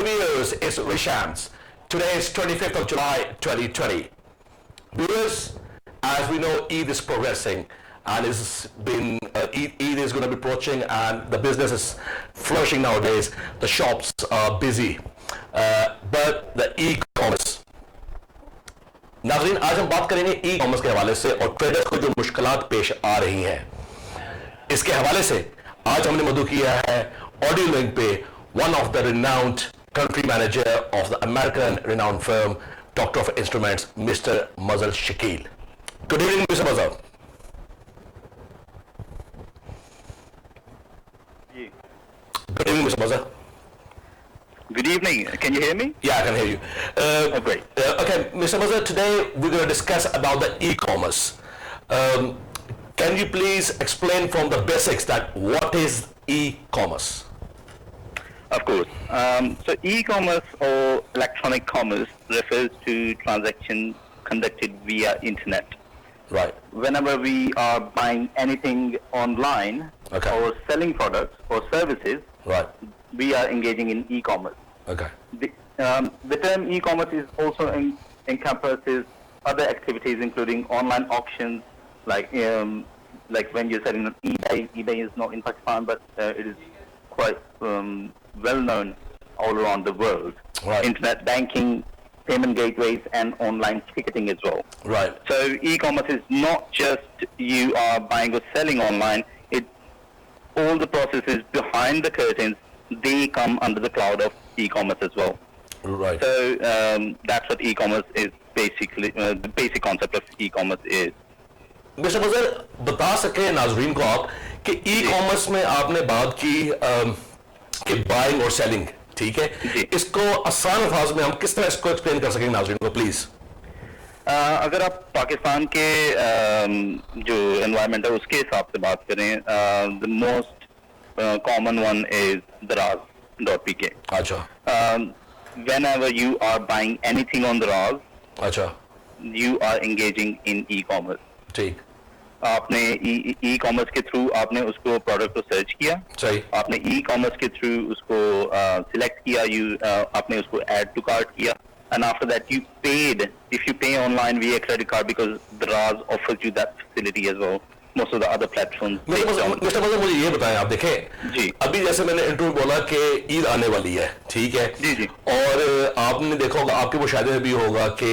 viewers, it's Rishams. Today is 25th of July 2020. Viewers, as we know, Eid is progressing and Eid is going to be approaching and the business is flourishing nowadays. The shops are busy. But the e-commerce. नाज़रीन, आज हम बात करेंगे e commerce के हवाले से और traders को जो मुश्किलात पेश आ रही हैं इसके हवाले से आज हमने मदू किया है ऑडियो लिंक पे one of the renowned country manager of the American renowned firm doctor of instruments mister मजल शकील. गुड इवनिंग मिस्टर मजल. Good evening, Mr. Mazhar. Good evening. Can you hear me? Yeah, I can hear you. Oh, great. Okay, Mr. Mazhar, today we're going to discuss about the e-commerce. Can you please explain from the basics that what is e-commerce? Of course. So e-commerce or electronic commerce refers to transactions conducted via internet. Right. Whenever we are buying anything online or selling products or services, right, we are engaging in e-commerce. Okay. The term e-commerce is also encompasses other activities including online auctions, like when you're selling on eBay. eBay is not in Pakistan, but it is quite well known all around the world. Right. Internet banking, payment gateways, and online ticketing as well. Right. So e-commerce is not just you are buying or selling online. All the processes behind the curtains, they come under the cloud of e-commerce as well. Right. So that's what e-commerce is basically. The basic concept of e-commerce is. Mister Mazhar, बता सके नाजरीन को आप कि e-commerce में आपने बात की कि बाइंग और सेलिंग, ठीक है, इसको आसान अल्फाज में हम किस तरह इसको एक्सप्लेन कर सकेंगे नाजरीन को प्लीज. अगर आप पाकिस्तान के जो एनवायरनमेंट है उसके हिसाब से बात करें, the most common one is Daraz.pk. अच्छा. Whenever you are buying anything on Daraz, अच्छा, you are engaging in e-commerce. ठीक. आपने ई कॉमर्स के थ्रू आपने उसको प्रोडक्ट को सर्च किया, सही, आपने ई कॉमर्स के थ्रू उसको सिलेक्ट किया, आपने उसको ऐड टू कार्ट किया, and after that you paid. If you pay online via credit card, because Daraz offers you that facility as well. Most of the other platforms. Mister Mazhar, मुझे ये बताएं, आप देखें जी, अभी जैसे मैंने इंटरव्यू बोला कि ईद आने वाली है, ठीक है जी जी, और आपने देखा होगा, आपके मुशाहिदे में भी होगा कि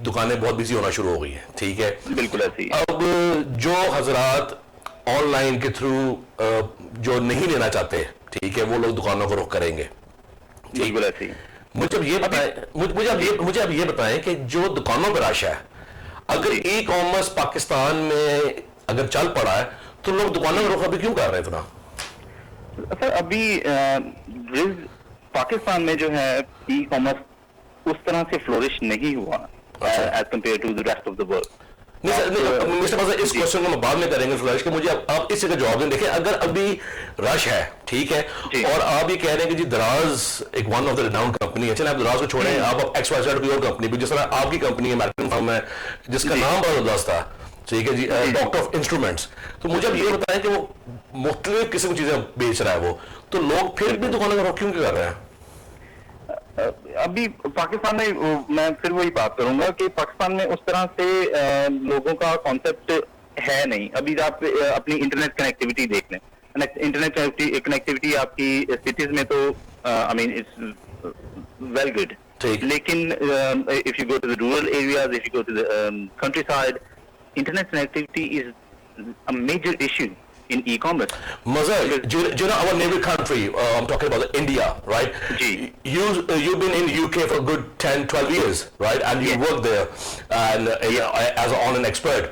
दुकानें बहुत बिजी होना शुरू हो गई हैं, ठीक है, बिल्कुल ऐसी. अब जो हजरात ऑनलाइन के थ्रू जो नहीं लेना चाहते, ठीक है, वो लोग दुकानों को रुख करेंगे. बिल्कुल ऐसी. मुझे अब ये बताएं कि जो दुकानों पर रश है, अगर ई कॉमर्स पाकिस्तान में अगर चल पड़ा है तो लोग दुकानों में रुख अभी क्यों कर रहे हैं इतना? सर, अभी पाकिस्तान में जो है ई कॉमर्स उस तरह से फ्लोरिश नहीं हुआ as compared to the rest of the world. Mister Mazhar, इस क्वेश्चन को हम बाद में करेंगे फ्लोरिश के. मुझे आप इसी का जवाब दें. देखें, अगर अभी रश है, ठीक है, और आप ये कह रहे हैं कि जी दराज एक one of the renowned company है, चले आप दराज को छोड़ें, आप XYZ की और कंपनी भी, जिस तरह आपकी कंपनी अमेरिकन फर्म है जिसका नाम बड़ा जबरदस्त था, ठीक है जी, डॉक्टर ऑफ इंस्ट्रूमेंट्स. तो मुझे अब ये बताएं कि वो मुख्तलिफ किस्म की चीजें बेच रहा है वो, तो लोग फिर भी दुकानों का रुख क्यों कर रहे हैं? अभी पाकिस्तान में मैं फिर वही बात करूंगा कि पाकिस्तान में उस तरह से लोगों का कॉन्सेप्ट है नहीं. अभी आप अपनी इंटरनेट कनेक्टिविटी देख लें. इंटरनेट कनेक्टिविटी आपकी सिटीज में तो I mean it's well good, लेकिन if you go to the rural areas, if you go to the countryside, internet connectivity is a major issue in e-commerce. Mazhar, do you know our neighbor country, I'm talking about India, right? You've been in UK for a good 10-12 years, right? And you work there and as an online expert.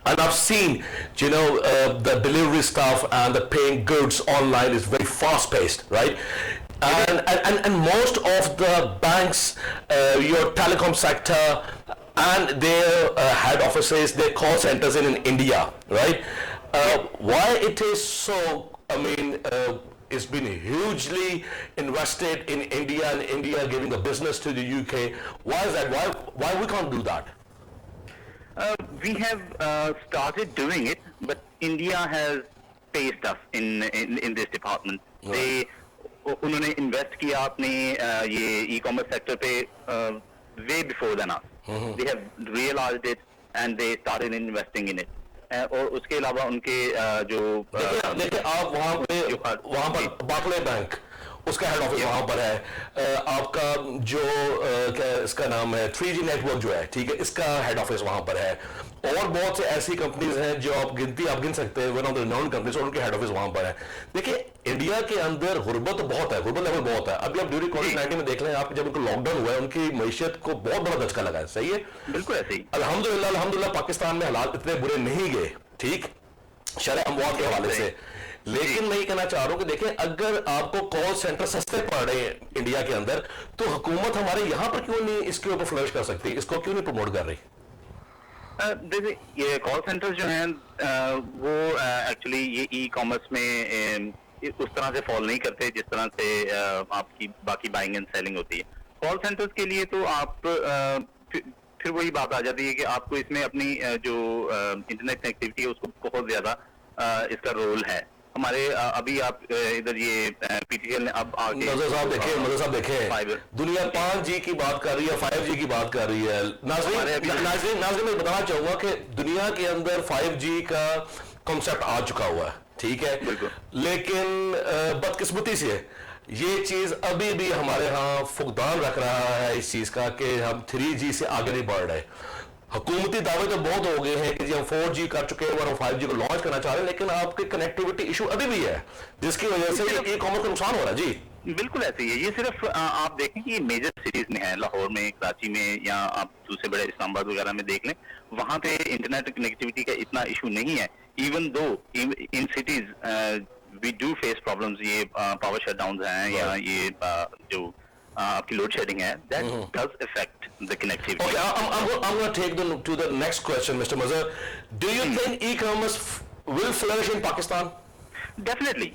And I've seen, the delivery stuff and the paying goods online is very fast paced, right? And most of the banks, your telecom sector, and their head offices, their call centers in India, right? Why it is so? I mean, it's been hugely invested in India, and India giving the business to the UK. Why is that? Why we can't do that? We have started doing it, but India has paced us in this department. Right. उन्होंने invest किया अपने ये e commerce sector पे way before than us. They have realised it and they started investing in it. और उसके अलावा उनके जो देखिए आप वहां पर बार्कले बैंक उसका हेड ऑफिस वहां पर है. आपका जो क्या इसका नाम है 3G नेटवर्क जो है, ठीक है, इसका हेड ऑफिस वहां पर है. और बहुत से ऐसी कंपनीज हैं जो आप गिन सकते हैं, one of the renowned companies, और उनके हेड ऑफिस वहां पर है. देखिए इंडिया के अंदर गुर्बत बहुत है, गुर्बत लेवल बहुत है. अभी आप ड्यूरिंग कोविड-19 में देख लें, आप जब उनको लॉकडाउन हुआ है उनकी मईशत को बहुत बड़ा धचका लगा है. सही है, बिल्कुल ऐसे ही. अल्हम्दुलिल्लाह पाकिस्तान में हालात इतने बुरे नहीं गए, ठीक, शरह अमवात के हवाले से. लेकिन मैं ये कहना चाह रहा हूं कि देखिए अगर आपको कॉल सेंटर सस्ते पड़ रहे हैं इंडिया के अंदर, तो हुकूमत हमारे यहां पर क्यों नहीं इसके ऊपर फ्लरिश कर सकती, इसको क्यों नहीं प्रमोट कर रही? देखिए ये कॉल सेंटर्स जो हैं वो एक्चुअली ये ई कॉमर्स में उस तरह से फॉल नहीं करते जिस तरह से आपकी बाकी बाइंग एंड सेलिंग होती है. कॉल सेंटर्स के लिए तो आप फिर वही बात आ जाती है कि आपको इसमें अपनी जो इंटरनेट कनेक्टिविटी है उसको बहुत ज्यादा इसका रोल है. हमारे अभी आप इधर ये पीटीसीएल ने अब आगे मज़र साहब देखें दुनिया 5G की बात कर रही है, 5G की बात कर रही है. नाज़रीन मैं बताना चाहूंगा कि दुनिया के अंदर 5G का कॉन्सेप्ट आ चुका हुआ है, ठीक है, लेकिन बदकिस्मती से ये चीज अभी भी हमारे यहाँ फुकदान रख रहा है इस चीज का कि हम 3G से आगे नहीं बढ़ रहे. हुकूमती दावे तो बहुत हो गए हैं कि जी हम 4G कर चुके हैं और हम 5G को लॉन्च करना चाह रहे हैं, लेकिन आपके कनेक्टिविटी इशू अभी भी है जिसकी वजह से ई कॉमर्स को नुकसान हो रहा है. जी बिल्कुल ऐसे ही है. ये सिर्फ आप देखें कि ये मेजर सिटीज में है, लाहौर में, कराची में, या आप दूसरे बड़े इस्लामाबाद वगैरह में देख लें, वहां पे इंटरनेट कनेक्टिविटी का इतना इशू नहीं है. Even though in cities we do face problems, ये पावर शटडाउन हैं या ये जो आपकी लोड शेडिंग है, that does affect the connectivity. Okay, I'm going to take them to the next question, Mr. Mazhar. Do you think e-commerce will flourish in Pakistan? Definitely.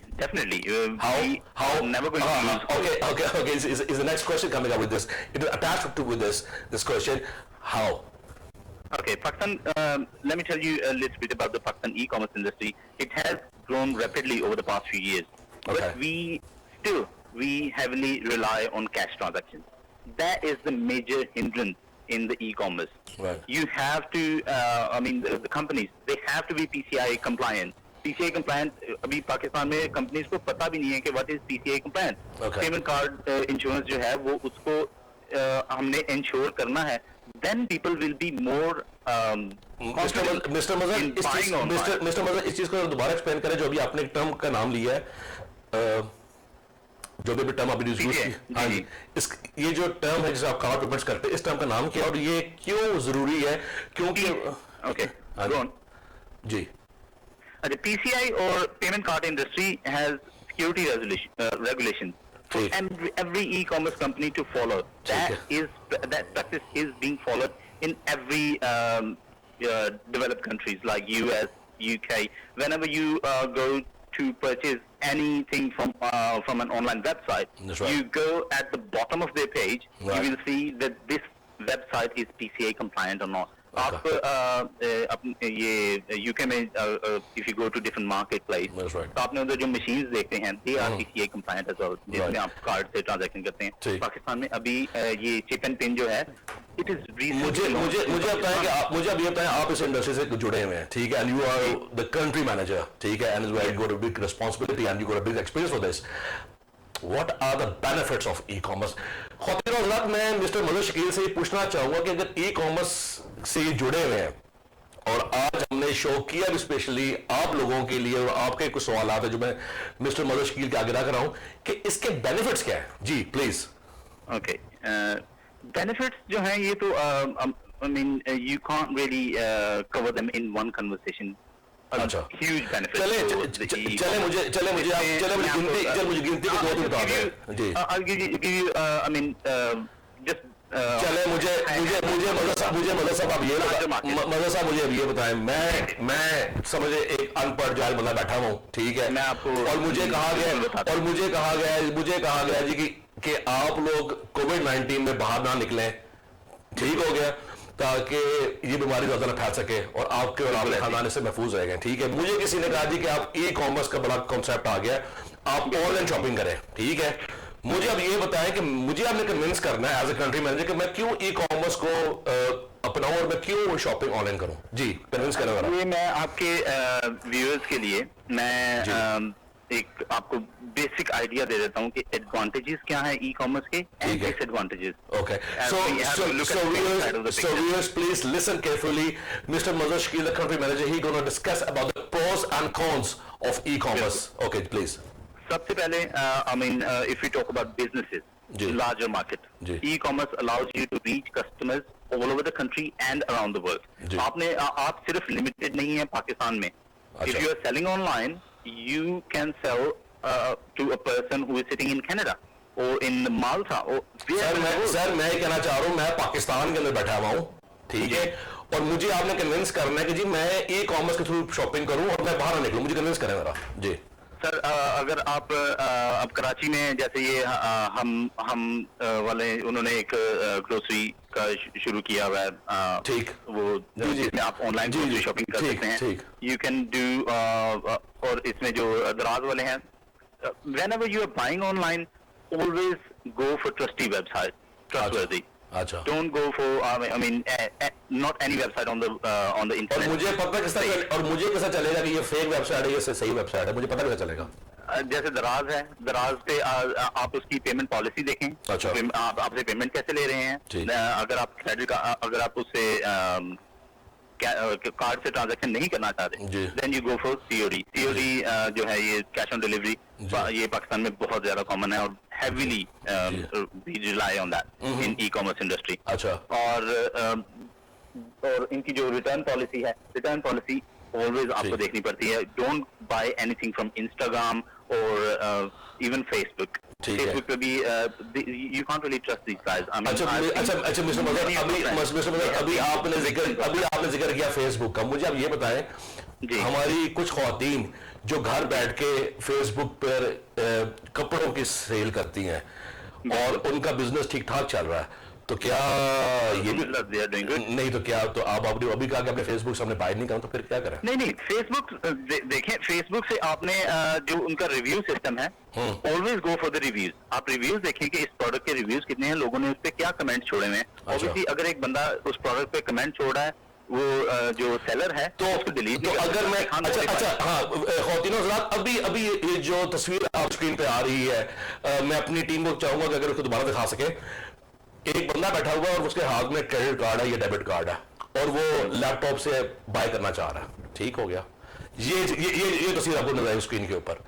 How? Never going to lose. Okay. Is the next question coming up with this? It is attached to with this question. How? Okay, Pakistan. Let me tell you a little bit about the Pakistan e-commerce industry. It has grown rapidly over the past few years, but we heavily rely on cash transactions. That is the major hindrance in the e-commerce. Right. You have to, the companies, they have to be PCI compliant. PCI compliant, अभी पाकिस्तान में companies को पता भी नहीं है कि what is PCI compliant. Okay. Payment card insurance जो है वो उसको हमने ensure करना है. Then people will be more Mr. Mazhar इस चीज को दोबारा एक्सप्लेन करें जो अभी आपने एक टर्म का नाम लिया है, जो भी टर्म अभी यूज की. हाँ जी, ये जो टर्म है जिसे आप कार्ड पेमेंट्स करते हैं, इस टर्म का नाम क्या और ये क्यों जरूरी है? क्योंकि ओके जी अच्छा, PCI और payment card industry has security regulations for every e-commerce company to follow. That practice is being followed in every developed countries like US, UK. Whenever you go to purchase anything from an online website, right. You go at the bottom of their page, right. You will see that this website is PCI compliant or not. आप ये UK में if you go to different marketplace, right. तो आपने उधर जो machines देखते हैं they are PCI compliant as well, जिसमें आप कार्ड से ट्रांजैक्शन करते हैं. पाकिस्तान में अभी ये चिप एंड पिन जो है it is मुझे अभी बताएं आप इस इंडस्ट्री से जुड़े हुए हैं, ठीक है, and you are the country manager, ठीक है, and you got a big responsibility and you got a big experience for this. What are the benefits of e-commerce? ख़वातीन और हज़रात, मैं मिस्टर मज़हर शकील से ये पूछना चाहूँगा कि अगर ई-कॉमर्स से ये जुड़े हुए हैं और आज हमने शो किया भी स्पेशली आप लोगों के लिए और आपके कुछ सवाल हैं जो मैं मिस्टर मज़हर शकील के आगे रख रहा हूँ कि इसके बेनिफिट्स क्या है. जी प्लीज. ओके, बेनिफिट्स जो हैं ये तो I mean you can't really cover them in one conversation. अच्छा, huge benefit. चले मुझे गिनती के दो बता दें. जी I'll give you I mean just चले मुझे मज़हर साहब आप ये बताएं, मैं समझे एक अनपढ़ जाहिल बंदा बैठा हूँ, ठीक है, मैं आपको और मुझे कहा गया जी कि आप लोग कोविड-19 में बाहर ना निकलें, ठीक हो गया, ताकि ये बीमारी ज्यादा ना फैल सके और आपके और आपके खानदान से महफूज रहेंगे, ठीक है. मुझे किसी ने कहा जी कि आप ई कॉमर्स का बड़ा कॉन्सेप्ट आ गया, आप ऑनलाइन शॉपिंग करें, ठीक है। मुझे अब ये बताएं कि मुझे आपने कन्विंस करना है एज ए कंट्री मैनेजर कि मैं क्यों ई कॉमर्स को अपनाऊं और मैं क्यों शॉपिंग ऑनलाइन करूं। जी, कन्विंस करना। ये मैं आपके व्यूअर्स के लिए मैं एक आपको बेसिक आइडिया दे देता हूं कि एडवांटेजेस क्या है ई कॉमर्स के and disadvantages. Okay, so viewers, please listen carefully. Mr. Mazhar Shakil, the country manager, he going to discuss about the pros and cons of e-commerce. Okay, please. सबसे पहले I mean if we talk about businesses, larger market, e-commerce allows you to reach customers all over the country and around the world. आप सिर्फ limited नहीं है पाकिस्तान में। If you are selling online, you can sell to a person who is sitting in Canada or in Malta or sir मैं कहना चाह रहा हूँ, मैं पाकिस्तान के अंदर बैठा हुआ हूँ, ठीक है, और मुझे आपने कन्विंस करना है कि जी मैं ई कॉमर्स के थ्रू शॉपिंग करूँ और मैं बाहर निकलूँ, मुझे कन्विंस करें जरा। जी सर, अगर आप अब कराची में जैसे ये हम वाले उन्होंने एक ग्रोसरी का शुरू किया हुआ है, ठीक, वो जिसमें आप ऑनलाइन ग्रोसरी शॉपिंग कर सकते हैं, यू कैन डू, और इसमें जो दराज वाले हैं, whenever you are buying online, always go for trusty website, trustworthy. अच्छा, don't go for I mean not any website on the internet. और मुझे पता कैसा चलेगा कि ये फेक वेबसाइट है, ये सही वेबसाइट है, मुझे पता कैसा चलेगा? जैसे दराज है, दराज पे आप उसकी पेमेंट पॉलिसी देखें। अच्छा, आप आपसे पेमेंट कैसे ले रहे हैं, अगर आप क्रेडिट का, अगर आप उससे कार्ड से ट्रांजैक्शन नहीं करना चाहते, then you go for COD. COD जो है ये कैश ऑन डिलीवरी, ये पाकिस्तान में बहुत ज्यादा कॉमन है और heavily we rely on that in e-commerce industry. अच्छा, और इनकी जो रिटर्न पॉलिसी है, रिटर्न पॉलिसी ऑलवेज आपको देखनी पड़ती है। Don't buy anything from Instagram और इवन फेसबुक। फेसबुक पे भी you can't really trust these guys. अच्छा मिस्टर मजहर, अभी आपने जिक्र किया फेसबुक का, मुझे आप ये बताएं, हमारी कुछ ख्वातीन जो घर बैठ के फेसबुक पर कपड़ों की सेल करती हैं और उनका बिजनेस ठीक ठाक चल रहा है, तो क्या ये भी नहीं, तो क्या तो आप अभी कहा कि आपने फेसबुक से हमने बाय नहीं करा, तो फिर क्या करें? नहीं, फेसबुक देखें, फेसबुक से आपने जो उनका रिव्यू सिस्टम है, always go for the reviews. आप रिव्यूज देखें कि इस प्रोडक्ट के रिव्यूज कितने हैं, लोगों ने उस पर क्या कमेंट छोड़े हुए हैं। ऑब्वियसली अगर एक बंदा उस प्रोडक्ट पे कमेंट छोड़ रहा है, वो जो सेलर है तो उसको डिलीट। तो अगर मैं हाँ ख़वातीन हज़रात, अभी ये जो तस्वीर आप स्क्रीन पे आ रही है, मैं अपनी टीम को चाहूंगा कि अगर उसको दोबारा दिखा सके। एक बंदा बैठा हुआ है और उसके हाथ में क्रेडिट कार्ड है या डेबिट कार्ड है और वो लैपटॉप से बाय करना चाह रहा है, ठीक हो गया। ये तस्वीर आपको नजर आई स्क्रीन के ऊपर।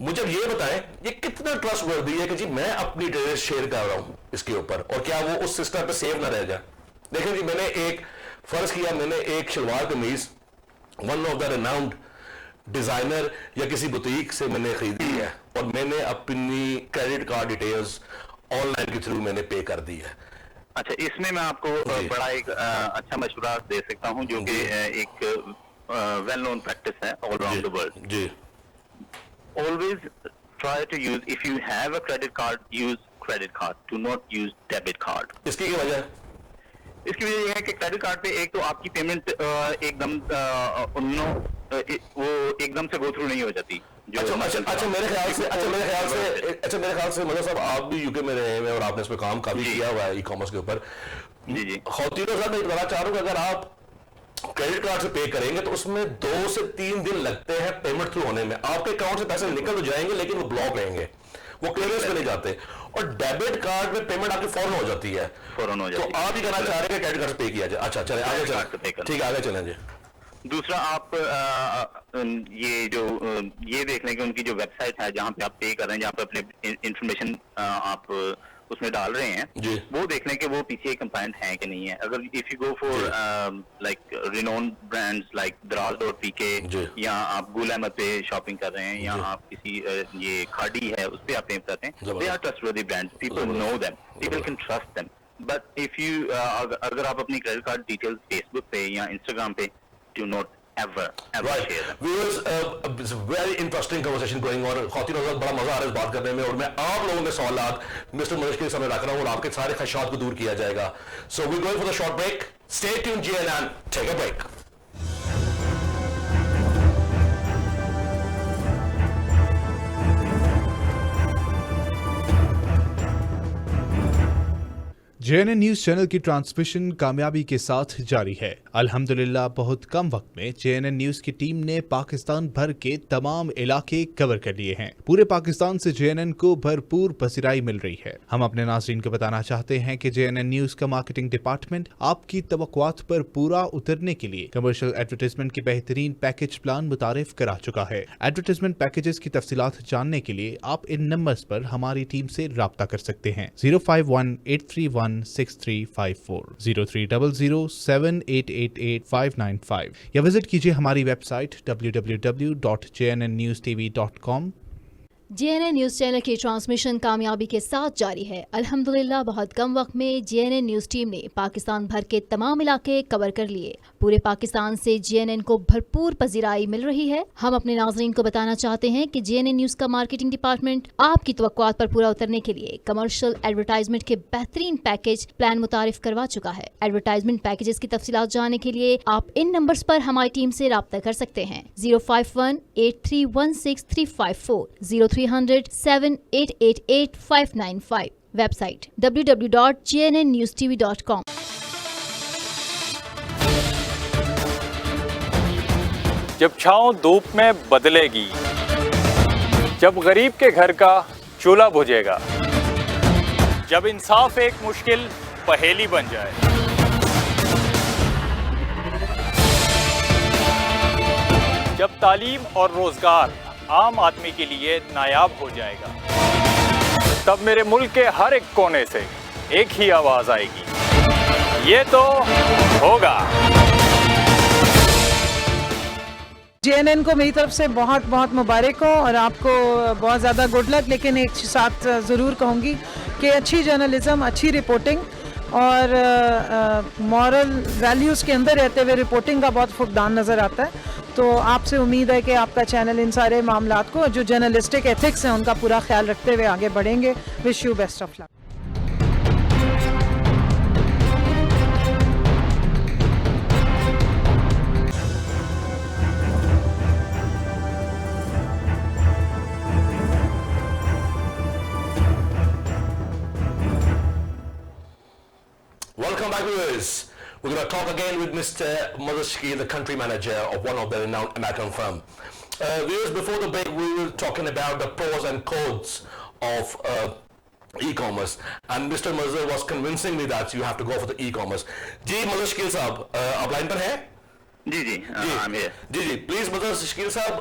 मुझे अब ये बताएं, ये कितना ट्रस्टवर्दी है कि जी मैं अपनी डिटेल्स शेयर कर रहा हूं इसके ऊपर, और क्या वो उस सिस्टम पे सेव ना रह जाए? देखें जी, मैंने एक फर्ज किया, मैंने एक शलवार कमीज one of the renowned designer या किसी बुटीक से मैंने खरीदी है और मैंने अपनी क्रेडिट कार्ड डिटेल्स ऑनलाइन के थ्रू मैंने पे कर दी है। अच्छा, इसमें मैं आपको बड़ा एक अच्छा मशवरा दे सकता हूं, जो कि एक वेल नोन प्रैक्टिस है ऑल अराउंड द वर्ल्ड। जी, always try to use, if you have a credit card, use credit card, do not use debit card. इसकी क्या वजह है? इसकी वजह यह है कि क्रेडिट कार्ड पे एक तो आपकी पेमेंट एकदम वो एकदम से गो थ्रू नहीं हो जाती। अच्छा, मेरे ख्याल से मतलब साहब, आप भी यूके में रहे हैं और आपने इस पर काम काफी किया हुआ है ई कॉमर्स के ऊपर। जी, ख़वातीन साहब, मैं बताना चाह रहा हूँ कि अगर आप क्रेडिट कार्ड से पे करेंगे तो उसमें 2 से 3 दिन लगते हैं पेमेंट थ्रू होने में। आपके अकाउंट से पैसे निकल तो जाएंगे लेकिन वो ब्लॉक रहेंगे, वो क्लियरेंस में नहीं जाते। और डेबिट कार्ड में पेमेंट आपकी फौरन हो जाती है, फौरन हो जाती है। तो आप ही कहना चाह रहे हैं क्रेडिट कार्ड से पे किया जाए। अच्छा, चले आगे चलें, ठीक है, आगे चलें जी। दूसरा, आप ये देख लें कि उनकी जो वेबसाइट है जहाँ पे आप पे कर रहे हैं, जहाँ पे अपने इंफॉर्मेशन आप उसमें डाल रहे हैं, वो देख लें कि वो पीसीआई कंप्लायंट है कि नहीं है। अगर if you go for like renowned brands like Daraz, या आप गुल अहमद पे शॉपिंग कर रहे हैं, या आप किसी ये खाड़ी है उस पे आप पे करते हैं, they are trustworthy brands, people know them, people can trust them. But if you अगर आप अपनी क्रेडिट कार्ड डिटेल्स फेसबुक पे या इंस्टाग्राम पे, do not ever right. share them. Viewers, it's a very interesting conversation going on. ख़वातीन हज़रात, बड़ा मजा आ रहा है इस बात करने में, और मैं आप लोगों के सवालात मिस्टर मजहर के सामने रख रहा हूँ और आपके सारे खदशात को दूर किया जाएगा। So we're going for the short break. Stay tuned, GLN. Take a break. JNN news channel की ट्रांसमिशन कामयाबी के साथ जारी है। अल्हम्दुलिल्लाह बहुत कम वक्त में JNN न्यूज की टीम ने पाकिस्तान भर के तमाम इलाके कवर कर लिए हैं। पूरे पाकिस्तान से JNN को भरपूर पसीराई मिल रही है। हम अपने नाज़रीन को बताना चाहते हैं कि JNN न्यूज का मार्केटिंग डिपार्टमेंट आपकी तवक्कुआत पर पूरा उतरने के लिए कमर्शियल एडवर्टाइजमेंट के बेहतरीन पैकेज प्लान मुतारिफ करा चुका है। एडवर्टाइजमेंट पैकेजेस की तफसीलात जानने के लिए आप इन नंबर्स पर हमारी टीम से राब्ता कर सकते हैं। 051-831-6354, 0300-7888-595 या विजिट कीजिए हमारी website www.jnnnewstv.com। JNN news channel की ट्रांसमिशन कामयाबी के साथ जारी है। अल्हम्दुलिल्लाह बहुत कम वक्त में JNN न्यूज़ टीम ने पाकिस्तान भर के तमाम इलाके कवर कर लिए। पूरे पाकिस्तान से JNN को भरपूर पजीराई मिल रही है। हम अपने नाज़रीन को बताना चाहते हैं कि JNN न्यूज़ का मार्केटिंग डिपार्टमेंट आपकी तवक्कुआत पर पूरा उतरने के लिए कमर्शियल एडवर्टाइजमेंट के बेहतरीन पैकेज प्लान मुतारिफ करवा चुका है। एडवर्टाइजमेंट पैकेजेस की तफसीलात जानने के लिए आप इन नंबर्स पर हमारी टीम से राब्ता कर सकते हैं। 051-831-6354, 0300-7888-595। Website www.jnnnewstv.com। जब छाँव धूप में बदलेगी, जब गरीब के घर का चूल्हा बुझेगा, जब इंसाफ एक मुश्किल पहेली बन जाए, जब तालीम और रोजगार आम आदमी के लिए नायाब हो जाएगा, तब मेरे मुल्क के हर एक कोने से एक ही आवाज आएगी, ये तो होगा। JNN को मेरी तरफ से बहुत बहुत मुबारक हो और आपको बहुत ज़्यादा गुड लक। लेकिन एक साथ ज़रूर कहूँगी कि अच्छी जर्नलिज्म, अच्छी रिपोर्टिंग और मॉरल वैल्यूज़ के अंदर रहते हुए रिपोर्टिंग का बहुत फुकदान नज़र आता है। तो आपसे उम्मीद है कि आपका चैनल इन सारे मामलात को, जो जर्नलिस्टिक एथिक्स हैं, उनका पूरा ख्याल रखते हुए आगे बढ़ेंगे। Wish you best of luck. Welcome back, viewers. We're going to talk again with Mr. Mazhar Shakil, the country manager of one of the renowned American firm. Viewers, before the break, we were talking about the pros and cons of e-commerce, and Mr. Mazhar was convincing me that you have to go for the e-commerce. जी Mazhar Shakil साहब, आप line पर हैं? जी जी जी please Mazhar Shakeel साहब,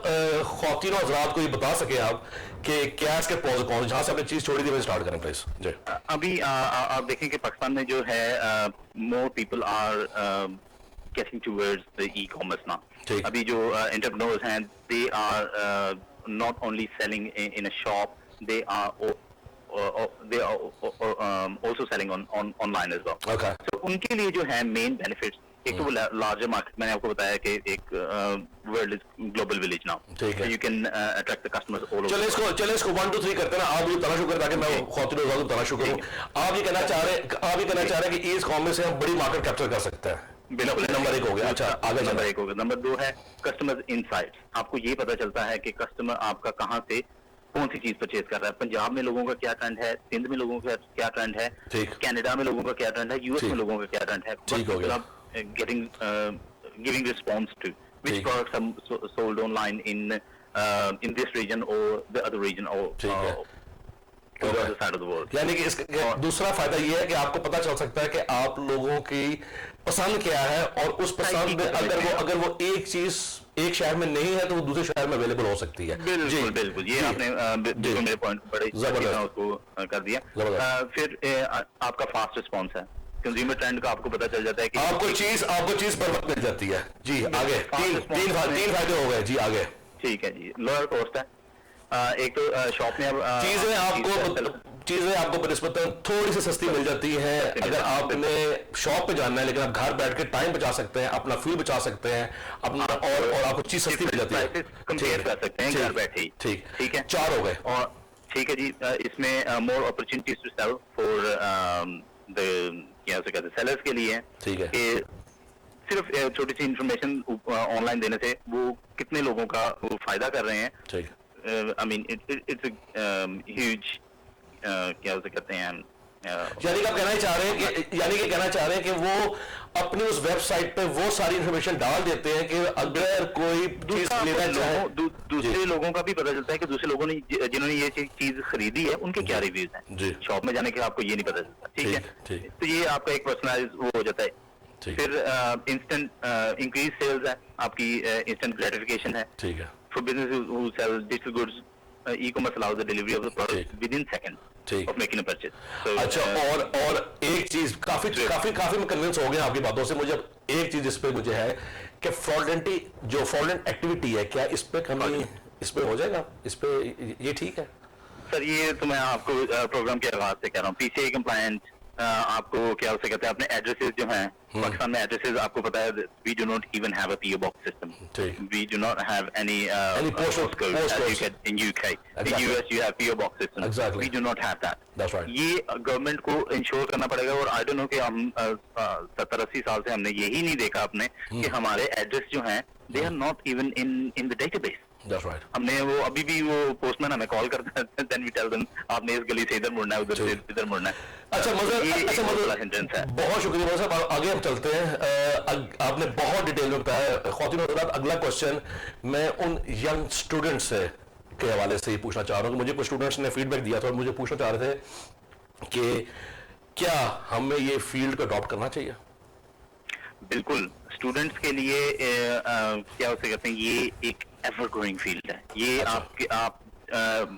ख्वातीन और हज़रात को ये बता सके आप कि क्या इसके प्रोज और कॉन्स, जहाँ से आपने चीज छोड़ी थी वहीं स्टार्ट करें प्लीज। जी अभी आप देखें कि पाकिस्तान में जो है more people are getting towards the e-commerce ना। अभी जो एंटरप्रेन्योर्स हैं, they are not only selling in a shop, they are also selling on online as well. Okay. So उनके लिए जो है मेन बेनिफिट्स, एक तो वो लार्जर मार्केट, मैंने आपको बताया कि एक world is global village now, so you can attract the customers all over. चले इसको 1 2 3 करते हैं ना। आप ये बताना शुरू करें ताकि मैं ख्वातीन और हज़रात बताना शुरू करूं। आप ये कहना चाह रहे हैं कि ई-कॉमर्स से हम बड़ी मार्केट कैप्चर कर सकते हैं। बिल्कुल, नंबर 1 हो गया। अच्छा, आगे नंबर 1 हो गया। नंबर 2 है कस्टमर्स इनसाइट्स। आपको ये पता चलता है कि कस्टमर आपका कहाँ से कौन सी चीज परचेज कर रहा है। पंजाब में लोगों का क्या ट्रेंड है, सिंध में लोगों का क्या ट्रेंड है, कनाडा में लोगों का क्या ट्रेंड है, यूएस में लोगों का क्या ट्रेंड है। Giving response to which products are sold online in this region or the other region or the other side of the world. यानी कि इसका दूसरा फायदा ये है कि आपको पता चल सकता है कि आप लोगों की पसंद क्या है, और उस पसंद में अगर वो एक चीज एक शहर में नहीं है तो वो दूसरे शहर में अवेलेबल हो सकती है। बिल्कुल ये आपने मेरे पॉइंट को बड़े उसको कर दिया। फिर आपका फास्ट रिस्पॉन्स है, कंज्यूमर ट्रेंड का आपको पता चल जाता है कि आपको चीज पर वक्त मिल जाती है। जी आगे तीन फायदे हो गए। जी आगे ठीक है जी। लोअर कॉस्ट है, एक तो शॉप में चीजें आपको बनिस्बतन थोड़ी सी सस्ती मिल जाती है अगर आपने शॉप पे जाना है, लेकिन आप घर बैठ के टाइम बचा सकते हैं, अपना फ्यूल बचा सकते हैं, अपना और आपको चीज सस्ती मिल जाती है, कंपेयर कर सकते हैं घर बैठे ही। ठीक है, 4 हो गए। और ठीक है जी, इसमें more opportunities to sell for the क्या कहते हैं सेलर्स के लिए। ठीक है, सिर्फ छोटी सी इंफॉर्मेशन ऑनलाइन देने से वो कितने लोगों का वो फायदा कर रहे हैं। आई मीन इट्स ह्यूज क्या कहते हैं यानी कि आप कहना चाह रहे हैं कि कहना चाह रहे हैं कि वो अपनी उस वेबसाइट पे वो सारी इंफॉर्मेशन डाल देते हैं कि अगर कोई चीज लेना चाहे दूसरे लोगों का भी पता चलता है कि दूसरे लोगों ने जिन्होंने ये चीज खरीदी है उनके क्या रिव्यूज हैं। शॉप में जाने के आपको ये नहीं पता चलता, ठीक है। तो ये आपका एक पर्सनलाइज वो हो जाता है। फिर इंस्टेंट इंक्रीज सेल्स है, आपकी इंस्टेंट ग्रेटिफिकेशन है। ठीक है। For business who sell digital goods, e-commerce allows the delivery of the product within second of making a purchase. अच्छा, और एक चीज काफी मैं कन्विंस हो गया आपकी बातों से। मुझे एक चीज इस पे मुझे है कि फ्रॉडलेंट एक्टिविटी है, क्या इस पे कमी इस पे हो जाएगा? इस पे ये ठीक है सर? ये तो मैं आपको प्रोग्राम के आगाज से कह रहा हूँ, पीसीआई कंप्लायंट। आपको क्या उसे कहते हैं, अपने एड्रेसेस जो हैं पाकिस्तान में, एड्रेसेस आपको पता है, we do not even have a PO box system, we do not have any post code as you get in UK. In US you have PO box system, we do not have that. ये government को ensure करना पड़ेगा। और I don't know कि हम 70-80 साल से हमने यही नहीं देखा अपने कि हमारे एड्रेस जो हैं they are not even in the database. That's right. हमने वो अभी भी वो पोस्टमैन हमें कॉल करता है, देन वी टेल देम आपने इस गली से इधर मुड़ना है, उधर से इधर मुड़ना है। अच्छा मज़र, सेंटेंस है। बहुत शुक्रिया मज़र साहब, आगे हम चलते हैं। आपने बहुत डिटेल में बताया। ख्वातीन और हज़रात, अगला क्वेश्चन मैं उन यंग स्टूडेंट्स से के हवाले से ही पूछना चाह रहा हूँ कि मुझे कुछ स्टूडेंट्स ने फीडबैक दिया था और मुझे पूछना चाह रहे थे कि क्या हमें ये फील्ड को अडॉप्ट करना चाहिए? बिल्कुल, स्टूडेंट्स के लिए क्या उसे कहते हैं, ये एक एवर ग्रोइंग फील्ड है। ये आप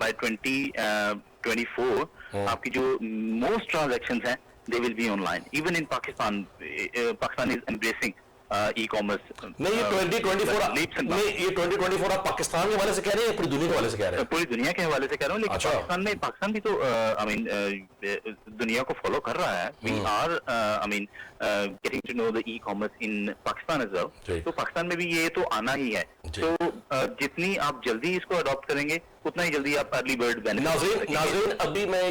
बाय 2024 आपकी जो मोस्ट ट्रांजैक्शंस हैं they will be online. Even in Pakistan, Pakistan is embracing e-commerce. नहीं, ये 2024 आप पाकिस्तान के हवाले से कह रहे हैं, पूरी दुनिया के हवाले से कह रहे हैं? पूरी दुनिया के हवाले से कह रहा हूँ, लेकिन पाकिस्तान भी तो आई मीन दुनिया को फॉलो कर रहा है। We are I mean getting to know the e-commerce in Pakistan as well. तो पाकिस्तान में भी ये तो आना ही है। तो जितनी आप जल्दी इसको अडॉप्ट करेंगे उतना ही जल्दी आप अर्ली बर्ड बेनिफिट। नाज़रीन, अभी मैं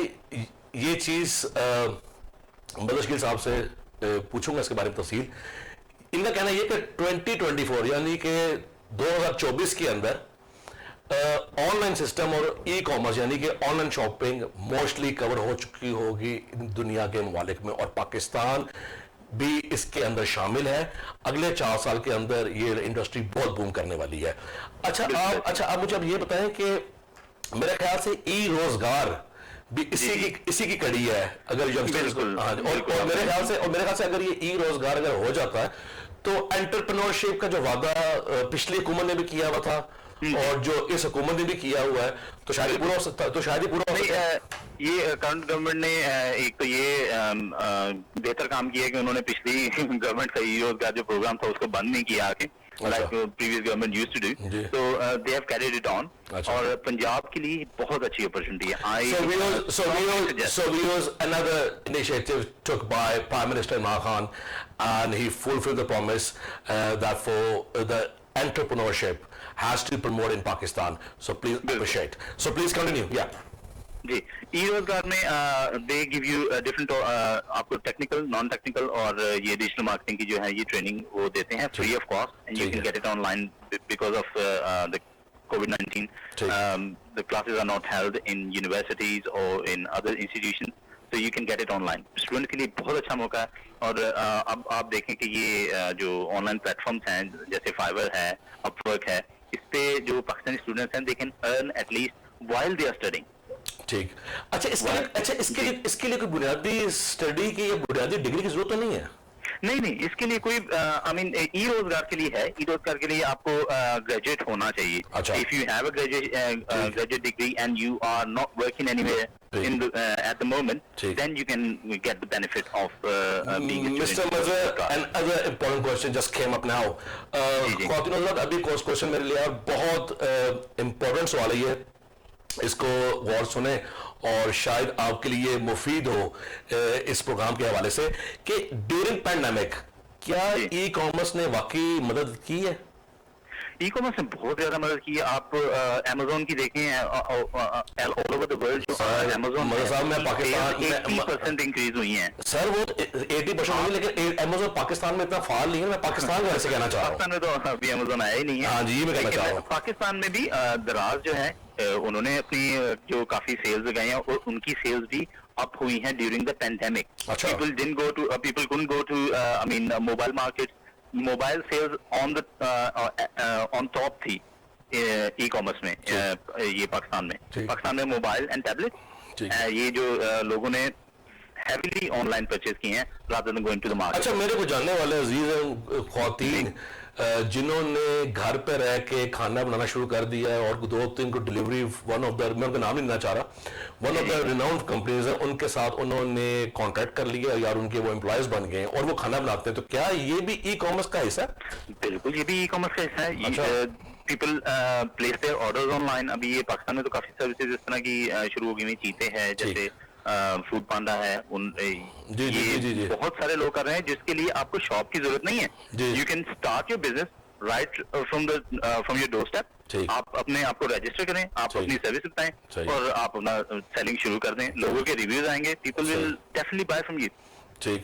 ये चीज बदशकील साहब से पूछूंगा इसके बारे में तफसील। इनका कहना यह कि 2024 यानी कि 2024 के अंदर ऑनलाइन सिस्टम और ई कॉमर्स यानी कि ऑनलाइन शॉपिंग मोस्टली कवर हो चुकी होगी दुनिया के ममालिक में, और पाकिस्तान भी इसके अंदर शामिल है। अगले 4 साल के अंदर ये इंडस्ट्री बहुत बूम करने वाली है। अच्छा आप मुझे अब ये बताएं कि मेरे ख्याल से ई रोजगार भी इसी की कड़ी है। अगर बिल्कुल, और मेरे ख्याल से अगर ये ई रोजगार अगर हो जाता है तो एंटरप्रेन्योरशिप का जो वादा पिछली हुकूमत ने भी किया हुआ था और जो इस हुकूमत ने भी किया हुआ है तो शायद ही पूरा हो सकता है। ये करंट गवर्नमेंट ने एक तो ये बेहतर काम किया कि उन्होंने पिछली गवर्नमेंट का ई रोजगार जो प्रोग्राम था उसको बंद नहीं किया आके, like previous government used to do. So they have carried it on. और पंजाब के लिए बहुत अच्छी अपॉर्चुनिटी है। So we use another initiative took by Prime Minister Imran Khan, and he fulfilled the promise that for the entrepreneurship has to be promoted in Pakistan. So please appreciate. So please continue. Yeah. जी, ई रोजगार में they give you different आपको technical, non technical और ये digital marketing की जो है ये training वो देते हैं free of cost, and you can get it online because of the COVID-19. The classes are not held in universities or in other institutions, so you can get it online. Student के लिए बहुत अच्छा मौका है। और अब आप देखें कि ये जो ऑनलाइन प्लेटफॉर्म्स हैं जैसे फाइवर है, अपवर्क है, इस पे जो पाकिस्तानी स्टूडेंट्स हैं they can earn at least while they are studying. ठीक। अच्छा, इसके लिए कोई बुनियादी स्टडी की या बुनियादी डिग्री की जरूरत तो नहीं है? नहीं, इसके लिए कोई आई मीन ई रोजगार के लिए है। ई रोजगार के लिए आपको ग्रेजुएट होना चाहिए। अच्छा। If you have a graduate degree and you are not working anywhere in at the moment, then you can get the benefit of being a mister Mazhar. Another important question just came up now. अभी question मेरे लिए बहुत important सवाल है ये, इसको गौर सुने और शायद आपके लिए मुफीद हो इस प्रोग्राम के हवाले से कि ड्यूरिंग पैंडेमिक क्या ई कॉमर्स ने वाकई मदद की है? ई कॉमर्स ने बहुत ज्यादा मदद की है। आप अमेज़न की देखें ऑल ओवर द वर्ल्ड, जो अमेज़न में पाकिस्तान में 80% इंक्रीज हुई है। सर वो 80% हुई, लेकिन अमेज़न पाकिस्तान में इतना फाल नहीं है। मैं पाकिस्तान में ऐसे कहना चाह रहा हूँ। पाकिस्तान में तो अभी अमेज़न आया ही नहीं है। हाँ जी, मैं कहना चाह रहा हूँ पाकिस्तान में भी दराज जो है उन्होंने अपनी जो काफी सेल्स लगाई हैं और उनकी सेल्स भी अप हुई हैं ड्यूरिंग द पेंडेमिक. अच्छा. People couldn't go to mobile markets. Mobile sales on top थी ई कॉमर्स में, ये पाकिस्तान में मोबाइल एंड टैबलेट, ये जो लोगों ने हैवीली ऑनलाइन परचेज किए हैं rather than going to the market. अच्छा, मेरे को जानने वाले अजीज हैं ख्वातीन जिन्होंने घर पे रह के खाना बनाना शुरू कर दिया है और 2-3 को डिलीवरी, वन ऑफ द, मैं उनका नाम नहीं लेना चाह रहा, one of the renowned companies है, उनके साथ उन्होंने कॉन्ट्रैक्ट कर लिया यार, उनके वो एम्प्लॉयज बन गए और वो खाना बनाते हैं. तो क्या ये भी ई कॉमर्स का हिस्सा है? बिल्कुल, ये भी ई कॉमर्स का हिस्सा है. People place there orders online. अभी ये पाकिस्तान में तो काफी सर्विसेज इस तरह की शुरू हो गई हैं. चीते हैं, जैसे फूड पांडा है, ये बहुत सारे लोग कर रहे हैं जिसके लिए आपको शॉप की जरूरत नहीं है. You can start your business right from your door step. आप अपने आप को रजिस्टर करें, आप अपनी सर्विस बताएं और आप अपना सेलिंग शुरू कर दें. लोगों के रिव्यूज आएंगे, people will definitely buy from you. ठीक.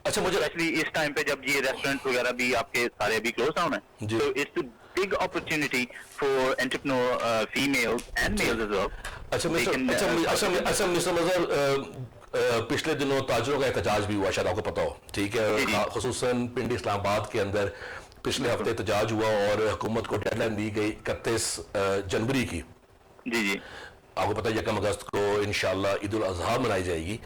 अच्छा, मुझे एक्चुअली इस टाइम पे जब ये रेस्टोरेंट वगैरह भी आपके सारे अभी क्लोज डाउन है, तो it's big opportunity for entrepreneur females and males as well. अच्छा मिस्टर मजहर, पिछले दिनों ताजरों का एहतजाज भी हुआ, शायद आपको पता हो. ठीक है, खुसूसन पिंडी इस्लामाबाद के अंदर पिछले हफ्ते एहतजाज हुआ और हुकूमत को डेडलाइन दी गई 31 जनवरी की. जी. आपको पता है 1 अगस्त को इंशाल्लाह ईद उल अजहा मनाई जाएगी.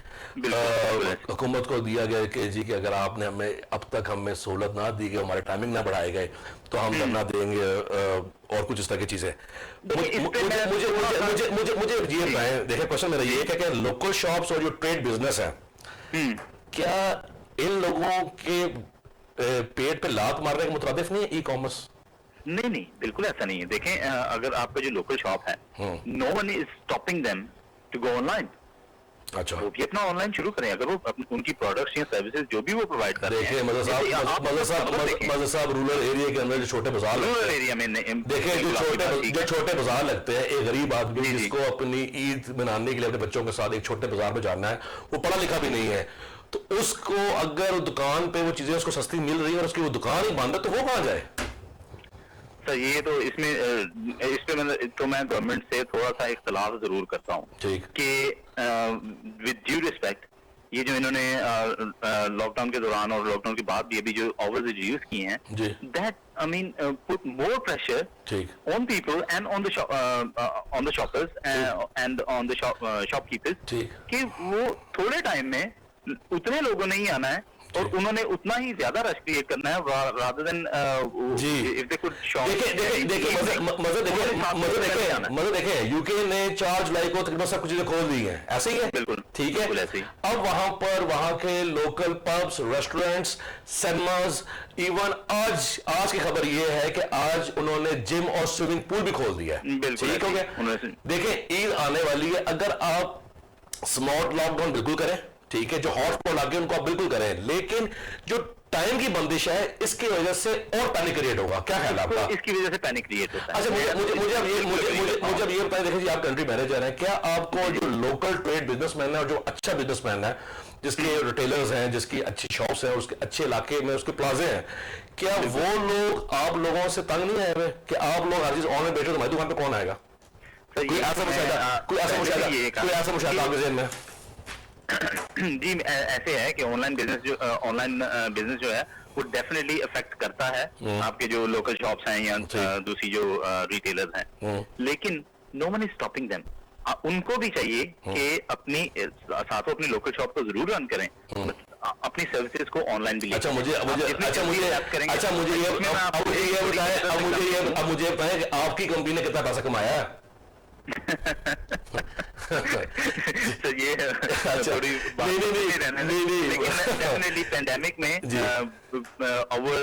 हुकूमत को दिया गया कि जी कि अगर आपने हमें अब तक हमें सहूलत ना दी गई, हमारे टाइमिंग ना बढ़ाए गए, तो हम धरना देंगे और कुछ इस तरह की चीजें. मुझे ये बताएं, देखिए क्वेश्चन मेरा ये है कि लोकल शॉप्स और जो ट्रेड बिजनेस है, क्या इन लोगों के पेट पे लात मारने के मुतरादिफ नहीं है ई कॉमर्स? नहीं, बिल्कुल ऐसा नहीं है. देखें, अगर आपका जो लोकल शॉप है, no one is stopping them to go online. अच्छा, वो भी अपना ऑनलाइन शुरू करें अगर वो उनकी प्रोडक्ट्स या सर्विसेज जो भी वो प्रोवाइड कर रहे हैं. देखिए मज़हर साहब रूरल एरिया के अंदर जो छोटे बाजार, रूरल एरिया में देखिए जो छोटे बाजार लगते हैं, एक गरीब आदमी जिसको अपनी ईद मनाने के लिए अपने बच्चों के साथ एक छोटे बाजार में जाना है, वो पढ़ा लिखा भी नहीं है, तो उसको अगर दुकान पे वो चीजें उसको सस्ती मिल रही है और उसकी वो दुकान ही बंद है, तो वो कहाँ जाए? सर, ये तो इस पे मैं गवर्नमेंट से थोड़ा सा इख्तलाफ जरूर करता हूँ कि विद ड्यू रिस्पेक्ट, ये जो इन्होंने लॉकडाउन के दौरान और लॉकडाउन के बाद भी अभी जो आवर्स यूज किए हैं, that I mean put more pressure on people and on the shoppers and on the shopkeepers कि वो थोड़े टाइम में उतने लोगों ने ही आना है और उन्होंने उतना ही ज्यादा रश क्रिएट करना है rather than if they could shop. मज़े देखें, यूके ने 4 जुलाई को तकरीबन सब कुछ चीजें खोल दी हैं, ऐसे ही है. बिल्कुल ठीक है. अब वहां के local pubs, restaurants, cinemas, even आज की खबर ये है कि आज उन्होंने जिम और स्विमिंग पूल भी खोल दिया है. ठीक हो गया. देखें, ईद आने वाली है, अगर आप स्मार्ट लॉकडाउन बिल्कुल करें, ठीक है, जो हॉटस्पॉट आ गए उनको आप बिल्कुल करें, लेकिन जो टाइम की बंदिश है इसकी वजह से और पैनिक क्रिएट होगा. क्या ख्याल है आपका? इसकी वजह से पैनिक क्रिएट होता है. अच्छा, मुझे अब ये बताएं, देखिए आप कंट्री मैनेजर हैं, क्या आपको जो लोकल ट्रेड बिजनेसमैन है और जो अच्छा बिजनेसमैन है, जिसके रिटेलर्स हैं, जिसकी अच्छी शॉप्स हैं, उसके अच्छे इलाके में उसके प्लाजे हैं, क्या वो लोग आप लोगों से तंग नहीं आए हुए कि आप लोग हर चीज ऑनलाइन बेचो, तुम्हारी दुकान पे कौन आएगा? कोई ऐसा मुशाहिदा आपके ज़हन में? जी, ऐसे है कि ऑनलाइन बिजनेस जो है वो डेफिनेटली अफेक्ट करता है आपके जो लोकल शॉप्स हैं या दूसरी जो रिटेलर्स हैं, लेकिन no one is stopping them. उनको भी चाहिए कि अपनी साथों अपनी लोकल शॉप को जरूर रन करें, अपनी सर्विसेज को ऑनलाइन भी. अच्छा, मुझे बताएं कि आपकी कंपनी ने कितना पैसा कमाया है? तो ये थोड़ी डेफिनेटली पेंडेमिक में our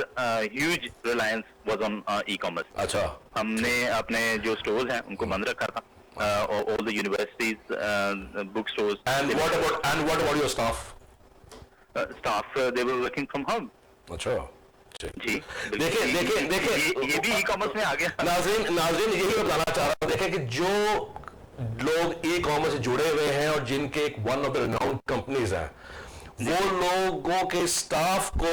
huge reliance was on e-commerce. अच्छा, हमने अपने जो स्टोर्स हैं उनको बंद रखा था. All the universities, book stores. And what about your staff? Staff, they were working from home. अच्छा, जी. देखिए ये भी ई-कॉमर्स में आ गया. नाज़रीन यही बताना चाह रहा हूँ. देखें कि जो लोग ई कॉमर्स से जुड़े हुए हैं और जिनके one of the renowned companies हैं, वो लोगों के स्टाफ को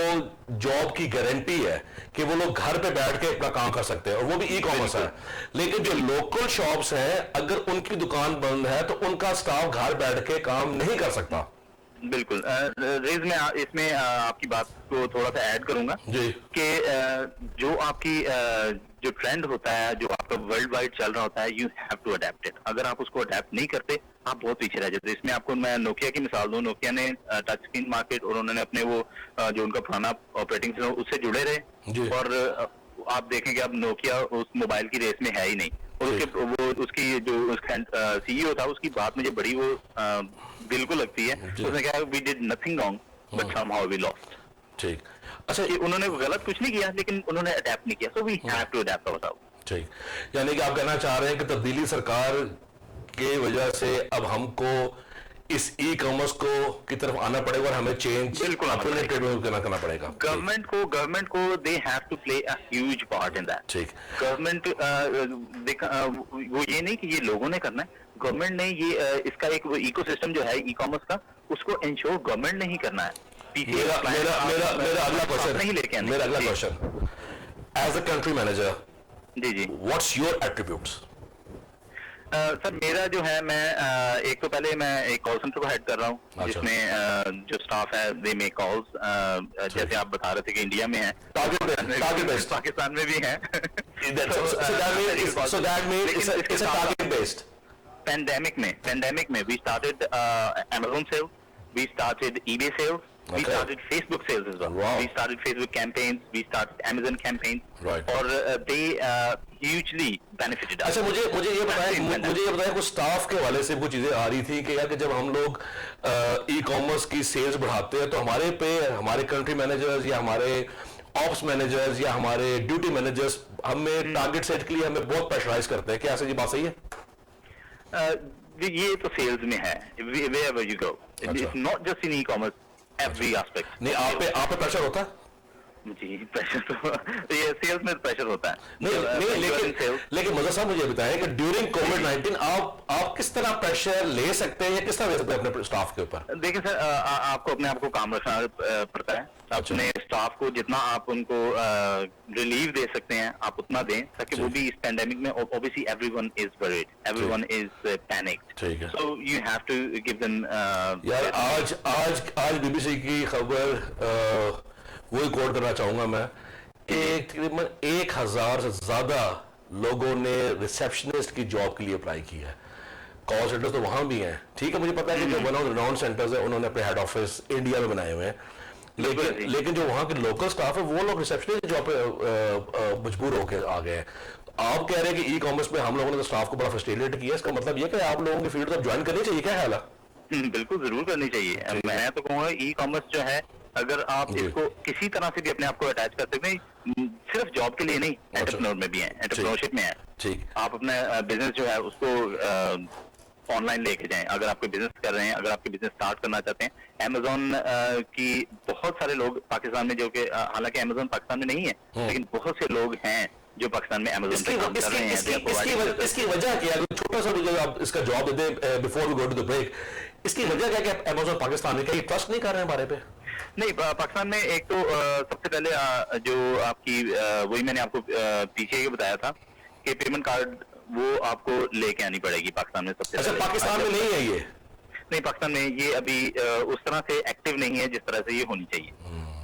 जॉब की गारंटी है कि वो लोग घर पे बैठ के अपना काम कर सकते हैं, और वो भी ई कॉमर्स है। लेकिन जो लोकल शॉप्स हैं, अगर उनकी दुकान बंद है तो उनका स्टाफ घर बैठ के काम नहीं कर सकता। बिल्कुल। रेज में इसमें आपकी बात को थोड़ा सा ऐड करूंगा जी। कि जो आपकी जो ट्रेंड होता है, जो आपका वर्ल्ड वाइड चल रहा होता है, you have to adapt it. अगर आप उसको अडेप्ट नहीं करते, आप बहुत पीछे रह जाते। इसमें आपको मैं नोकिया की मिसाल दूं। नोकिया ने टच स्क्रीन मार्केट, और उन्होंने अपने वो जो उनका पुराना ऑपरेटिंग सिस्टम उससे जुड़े रहे, और आप देखेंगे अब नोकिया उस मोबाइल की रेस में है ही नहीं। और उसकी जो सीईओ था, उसकी बात मुझे बड़ी वो दिल को लगती है। उसने कहा we did nothing wrong but somehow we lost. ठीक। अच्छा, उन्होंने गलत कुछ नहीं किया, लेकिन उन्होंने अडेप्ट नहीं किया। So we have to adapt ourselves. ठीक, यानी कि आप कहना चाह रहे हैं कि तब्दीली सरकार के वजह से अब हमको इस ई कॉमर्स को की तरफ आना पड़ेगा, और हमें चेंज बिल्कुल करना पड़ेगा। गवर्नमेंट को they have to play a huge part in that. ठीक। गवर्नमेंट वो ये नहीं कि ये लोगों ने करना है, गवर्नमेंट ने ये इसका एक इकोसिस्टम जो है ई कॉमर्स का, उसको इंश्योर गवर्नमेंट ने ही करना है। मेरा अगला क्वेश्चन नहीं लेके आना। मेरा अगला question, as a country manager, जी व्हाट्स योर एट्रीब्यूट्स? सर मेरा जो है, मैं एक तो पहले मैं एक कॉल सेंटर को हेड कर रहा हूँ, अच्छा। जिसमें जो स्टाफ है दे मेक कॉल्स। जैसे आप बता रहे थे कि इंडिया में है, टारगेट बेस्ड, पाकिस्तान में भी है। so that means it's a target based. Pandemic में we started Amazon sales, we started eBay sales, we Okay. started Facebook sales as well. Wow. We started Facebook campaigns, we started Amazon campaigns, Right. और they hugely benefited us. अच्छा, मुझे ये बताएं कुछ staff के हवाले से वो चीजें आ रही थी कि यार कि जब हम लोग ई कॉमर्स की सेल्स बढ़ाते हैं तो हमारे कंट्री मैनेजर्स या हमारे ऑप्स मैनेजर्स या हमारे ड्यूटी मैनेजर्स हमें टारगेट सेट के लिए हमें बहुत प्रेशराइज करते हैं। क्या ऐसे ये बात सही है? ये तो सेल्स में है, wherever you go. It's not just in e-commerce, every aspect. नहीं, आप पे प्रेशर होता है? जी, प्रेशर तो ये सेल्स में प्रेशर होता है। नहीं, लेकिन मजा साहब मुझे बताएं कि ड्यूरिंग कोविड-19 आप किस तरह प्रेशर ले सकते हैं या किस तरह ले सकते हैं अपने स्टाफ के ऊपर? देखिए सर, आपको अपने आप को काम रखना पड़ता है। अपने स्टाफ को जितना आप उनको रिलीव दे सकते हैं, आप उतना दें, ताकि वो भी इस पैंडेमिक में, obviously everyone is worried, everyone is panicked, ठीक है। So you have to give them. यार आज बीबीसी की खबर वही कोट करना चाहूंगा मैं कि तकरीबन 1000 से ज्यादा लोगों ने रिसेप्शनिस्ट की जॉब के लिए अप्लाई किया है। कॉल सेंटर्स तो वहां भी हैं, ठीक है, मुझे पता है कि जो वन ऑफ रिनाउंड सेंटर्स है उन्होंने अपने हेड ऑफिस इंडिया में बनाए हुए हैं, लेकिन जो वहां के लोकल स्टाफ है वो लोग रिसेप्शनिस्ट जॉब पे मजबूर होकर आ गए हैं। आप कह रहे हैं कि ई कॉमर्स में हम लोगों ने तो स्टाफ को बड़ा फ्रस्ट्रेटेड किया, इसका मतलब ये कि आप लोगों की फील्ड तो ज्वाइन करनी चाहिए, क्या ख्याल है? बिल्कुल जरूर करनी चाहिए। मैं तो कहूँगा ई कॉमर्स जो है, अगर आप इसको किसी तरह से भी अपने आप को अटैच कर सकते हैं, सिर्फ जॉब के लिए नहीं, एंटरप्रेन्योर में भी है, एंटरप्रेन्योरशिप में है। ठीक, आप अपना बिजनेस जो है उसको ऑनलाइन लेके जाएं। अगर आपके बिजनेस कर रहे हैं, अगर आपके बिजनेस स्टार्ट करना चाहते हैं, अमेजोन की बहुत सारे लोग पाकिस्तान में, जो कि हालांकि अमेजोन पाकिस्तान में नहीं है, लेकिन बहुत से लोग हैं जो पाकिस्तान में अमेजोन पे काम कर रहे हैं। इसकी वजह क्या है? छोटा सा मुझे आप इसका जवाब दे दें before we go to the break. इसकी वजह क्या है कि अमेजोन पाकिस्तान में क्या ट्रस्ट नहीं कर रहे हैं हमारे पे? नहीं, पाकिस्तान में एक तो सबसे पहले जो आपकी वही मैंने आपको पीछे ये बताया था कि पेमेंट कार्ड वो आपको लेके आनी पड़ेगी पाकिस्तान में सबसे अच्छा, पहले। पाकिस्तान में नहीं है ये? नहीं, पाकिस्तान में ये अभी उस तरह से एक्टिव नहीं है जिस तरह से ये होनी चाहिए,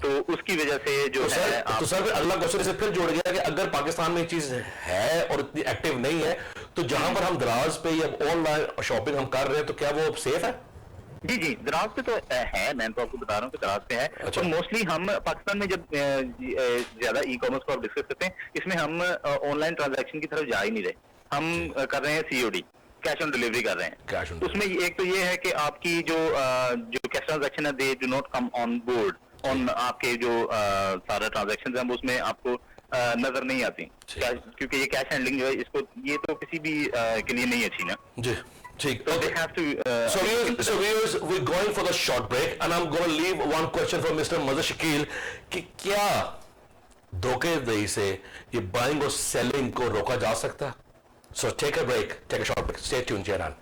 तो उसकी वजह से जो है। तो सर अगला क्वेश्चन इसे फिर जोड़ गया कि अगर पाकिस्तान में चीज है और इतनी एक्टिव नहीं है, तो जहां पर हम दराज पे या ऑनलाइन शॉपिंग हम कर रहे हैं, तो क्या वो सेफ है? जी, दराज पे तो है, मैं तो आपको बता रहा हूँ कि दराज पे है। अच्छा। तो मोस्टली हम पाकिस्तान में जब ज्यादा ई कॉमर्स को आप डिस्कस करते हैं, इसमें हम ऑनलाइन ट्रांजैक्शन की तरफ जा ही नहीं रहे, हम कर रहे हैं COD, कैश ऑन डिलीवरी कर रहे हैं। उसमें एक तो ये है कि आपकी जो कैश ट्रांजैक्शन है, they do not come on board on आपके जो सारा ट्रांजैक्शन है, उसमें आपको नजर नहीं आती, क्योंकि ये कैश हैंडलिंग जो है, इसको ये तो किसी भी के लिए नहीं अच्छी ना जी। ठीक, so they have to so viewers, we're going for the short break and I'm going to leave one question for Mr. Mazhar Shakil कि क्या धोखेधड़ी से ये बाइंग और सेलिंग को रोका जा सकता है? So take a break, take a short break, stay tuned, Jairan.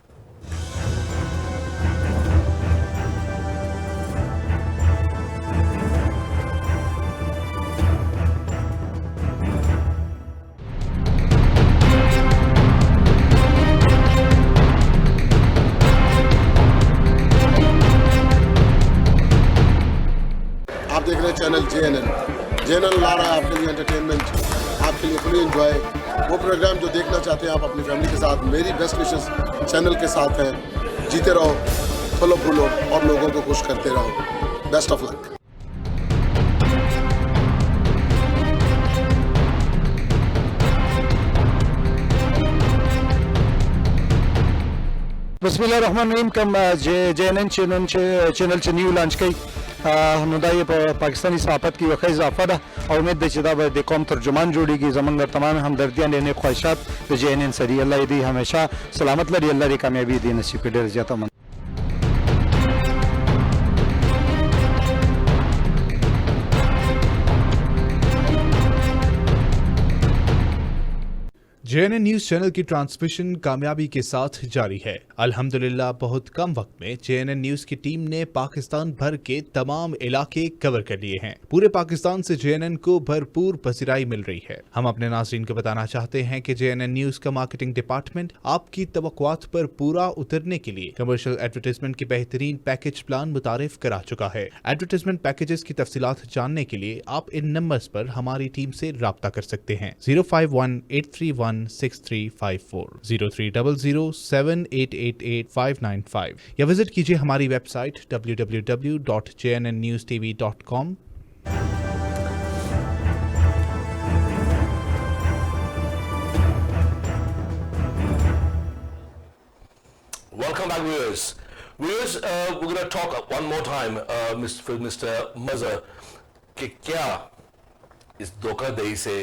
देख रहे हैं चैनल JNN ला रहा है आपके लिए एंटरटेनमेंट, आपके लिए फुली एंजॉय। वो प्रोग्राम जो देखना चाहते हैं आप अपनी फैमिली के साथ, मेरी बेस्ट विशेस चैनल के साथ है। जीते रहो, फॉलो फूलो और लोगों को खुश करते रहो। Best of luck. बिस्मिल्लाहिर्रहमानिर्रहीम। कम JNN चैनल चे न्यू लॉन्च कई नुदाई पाकिस्तानी सहाफत की वक़्त इजाफा दा और उम्मीद है चिदा द कौम तर्जुमान जोड़ेगी जमंग तमाम हमदर्दियाँ लेने ख्वाहिशात तो JNN सरी अल्लाह दी हमेशा सलामत लड़ी, अल्लाह दी कामयाबी दी नसीब के डर जाता मन। JNN न्यूज चैनल की ट्रांसमिशन कामयाबी के साथ जारी है। अल्हम्दुलिल्लाह बहुत कम वक्त में JNN न्यूज की टीम ने पाकिस्तान भर के तमाम इलाके कवर कर लिए हैं। पूरे पाकिस्तान से JNN को भरपूर पसीराई मिल रही है। हम अपने नाज़रीन को बताना चाहते हैं कि JNN न्यूज का मार्केटिंग डिपार्टमेंट आपकी तवक्कुआत पर पूरा उतरने के लिए कमर्शियल एडवर्टाइजमेंट के बेहतरीन पैकेज प्लान मुतारिफ करा चुका है। एडवर्टाइजमेंट पैकेजेस की तफसीलात जानने के लिए आप इन नंबर्स पर हमारी टीम से राब्ता कर सकते हैं। 051-831-6354, 0300-7888595 या विजिट कीजिए हमारी website www.jnnewstv.com। Welcome back, viewers. Viewers, we're going to talk one more time, Mr. Mazhar, कि क्या इस धोखाधड़ी से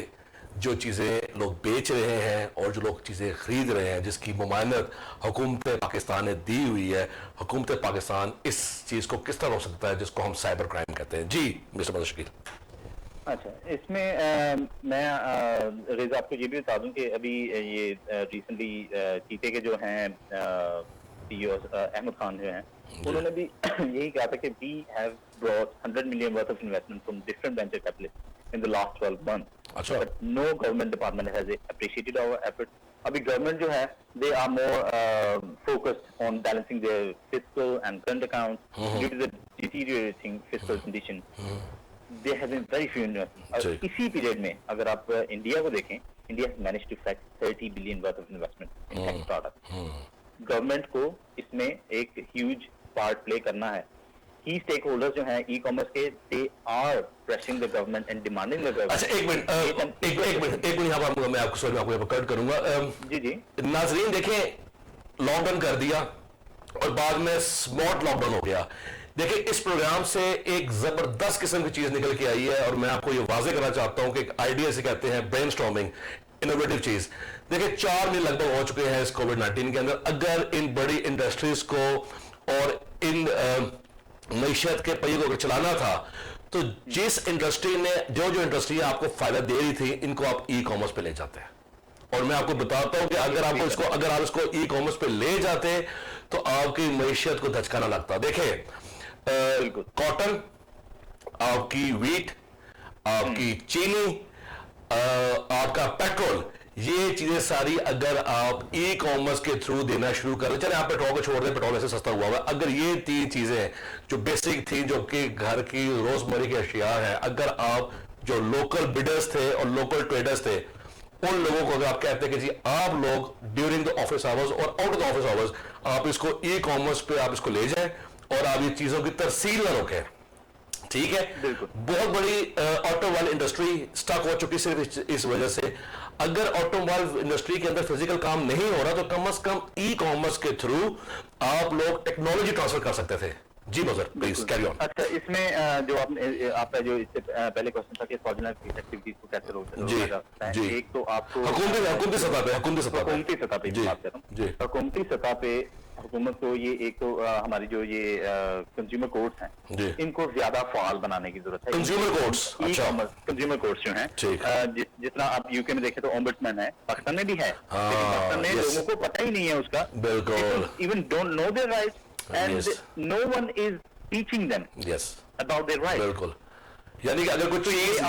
जो चीज़ें लोग बेच रहे हैं और जो लोग चीज़ें खरीद रहे हैं, जिसकी मुमायनत हुकूमत पाकिस्तान ने दी हुई है, हुकूमत पाकिस्तान इस चीज़ को किस तरह रोक सकता है जिसको हम साइबर क्राइम कहते हैं? जी मिस्टर मजहर शकील। अच्छा, इसमें मैं रेज़ा आपको ये भी बता दूं कि अभी ये रिसेंटली चीते के जो हैं CEO अहमद खान जो हैं, उन्होंने भी यही कहा था कि we have brought 100 million worth of investment from different venture capitalists in the last 12 months. अच्छा। But no government department has appreciated our efforts. अभी government जो है, they are more focused on balancing their fiscal and current accounts due to the deteriorating fiscal condition. There have been very few investments. और इसी period में अगर आप India को देखें, India has managed to fetch 30 billion worth of investment in tech startups. Government को इसमें एक ह्यूज पार्ट प्ले करना है। की स्टेक होल्डर्स जो हैं ई कॉमर्स के, they are pressing the government and demanding the government. अच्छा, एक मिनट यहाँ पर मैं आपको सॉरी आपको यहाँ पर कट करूंगा। जी नाजरीन देखें, लॉकडाउन कर दिया और बाद में स्मार्ट लॉकडाउन हो गया। देखिए, इस प्रोग्राम से एक जबरदस्त किस्म की चीज निकल के आई है और मैं आपको ये वाजे करना चाहता हूँ कि एक आइडिया से कहते हैं ब्रेनस्टॉर्मिंग, इनोवेटिव चीज। देखिए, 4 महीने लगभग हो चुके हैं इस कोविड-19 के अंदर। अगर इन बड़ी इंडस्ट्रीज को और इन मईशत के पहिए को चलाना था तो जिस इंडस्ट्री ने जो इंडस्ट्री आपको फायदा दे रही थी, इनको आप ई कॉमर्स पे ले जाते हैं। और मैं आपको बताता हूं कि अगर आप इसको ई कॉमर्स पे ले जाते तो आपकी मईशत को धचका ना लगता। देखें, कॉटन, आपकी वीट, आपकी चीनी, आपका पेट्रोल, ये चीजें सारी अगर आप ई कॉमर्स के थ्रू देना शुरू करें, चले आप पेट्रोल को छोड़ दें, पेट्रोल ऐसे सस्ता हुआ है, अगर ये 3 चीजें जो बेसिक थी, जो कि घर की रोजमर्रा की अशिया है, अगर आप जो लोकल बिडर्स थे और लोकल ट्रेडर्स थे, उन लोगों को अगर आप कहते हैं कि जी आप लोग ड्यूरिंग द ऑफिस आवर्स और out of the office hours आप इसको ई कॉमर्स पे आप इसको ले जाएं और आप ये चीजों की तरसील न रोकें, ठीक है? बहुत बड़ी ऑटोमोबाइल इंडस्ट्री स्टक हो चुकी सिर्फ इस वजह से। अगर ऑटोमोबाइल इंडस्ट्री के अंदर फिजिकल काम नहीं हो रहा तो कम से कम ई कॉमर्स के थ्रू आप लोग टेक्नोलॉजी ट्रांसफर कर सकते थे। जी मजहर, प्लीज कैरी ऑन। अच्छा, इसमें जो आपका जो इससे पहले क्वेश्चन था कि फ्रॉडुलेंट एक्टिविटीज को कैसे रोका जाता है, एक तो आपको हुकूमती सतह पे बात कर रहा हूं। हुकूमती सतह पे हुकूमत को ये एक तो हमारी जो ये कंज्यूमर कोर्ट्स हैं, इनको ज्यादा फाल बनाने की जरूरत है। कंज्यूमर कोर्ट्स, कंज्यूमर कोर्ट्स जो हैं, जितना आप यूके में देखें तो ओम्बड्समैन है, पाकिस्तान में भी है, पाकिस्तान में लोगों को पता ही नहीं है उसका, even don't know their rights and no one is teaching them about their rights. बिल्कुल, यानी कि अगर कुछ चीज